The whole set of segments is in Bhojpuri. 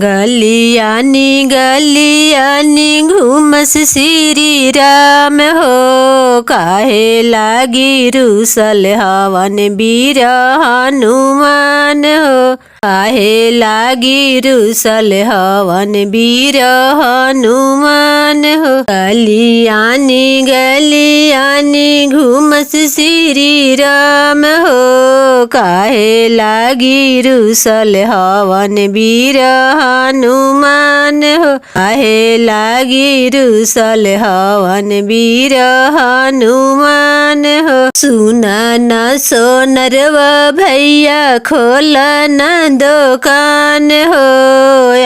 गलियानी गलियानी घूमस श्री राम हो, काहे लागी रुसल हवन वीर हनुमान हो। काहे लागी रुसल हवन वीर हनुमान हो। गलियानी गलियानी घूमस श्री राम हो, काहे लागी रुसल हवन वीर हनुमान हो। काहे लागी रुसल हवन वीर हनुमान हो। सुना न सोनरवा भैया खोला न दुकान हो,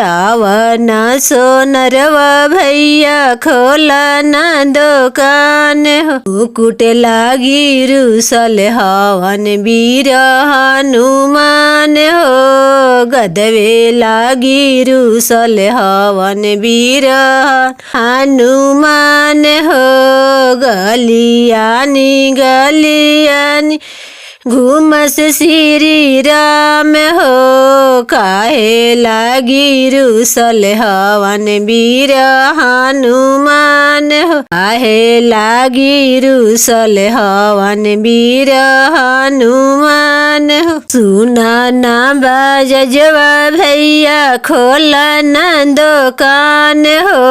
आवन सोनरवा भैया खोला न दुकान हो। मुकुट लागी रुसल हवन वीर हनुमान हो, गदवे लागी रुसल हवन वीर हनुमान हो। गलियानी गलियानी घूमस श्री राम हो, काहे लागी रुसल हवन वीर हनुमान हो। काहे लागी रुसल हवन वीर हनुमान हो। सुना ना बाजवा भैया खोला न दुकान हो,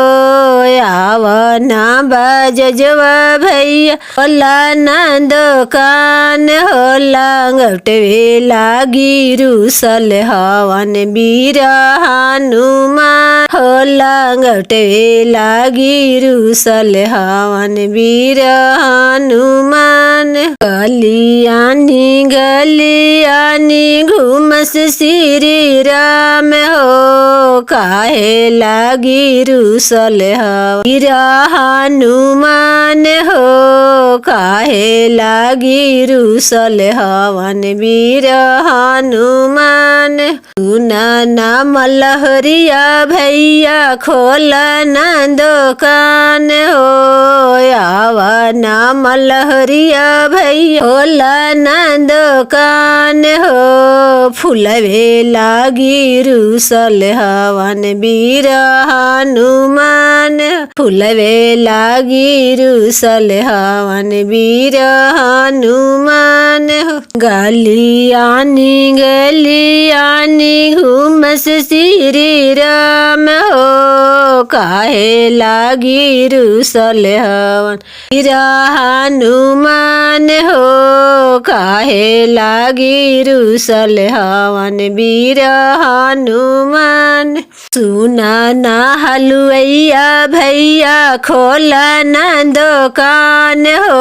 आवना बाजवा भैया खोला न दुकान हो। लंगटवे लागी रुसल हवन वीर हनुमान हो, लंगटवे लागी रुसल हवन वीर हनुमान। गलियानी गलियानी घूमस श्री राम हो, काहे लागी रुसल हवन वीर हनुमान हो। काहे लागी रुसल हवन वीर हनुमान। सुना ना मलहरिया भैया खोला न दुकान हो, आवना मलहरिया भैया खोला न दुकान हो। फूलवे लागी रुसल हवन वीर हनुमान, फूलवे लागी रुसल हवन वीर हनुमान हो। गलियानी गलियानी घूमस श्री राम हो, काहे लागी रुसल हवन वीर हनुमान हो। काहे लागी रुसल हवन वीर हनुमान। सुना ना हलुवैया भैया खोला न दुकान हो,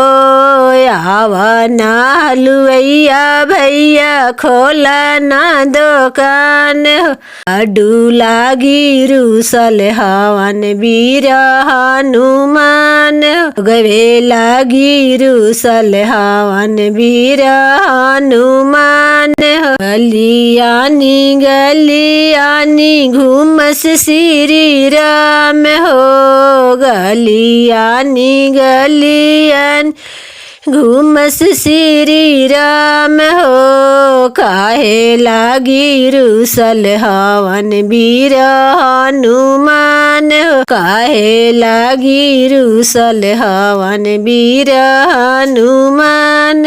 आवना हलुवैया भैया खोला न दुकान हो। अडू लागी रुसल हवन वीर हनुमान हो, गवे लागी रुसल हवन वीर हनुमान हो। गलियानी गलियानी घूमस श्री राम हो, गलियानी गलियानी घूमस श्री राम हो। काहे लागी रुसल हवन वीर हनुमान हो, काहे लागी रुसल हवन वीर हनुमान।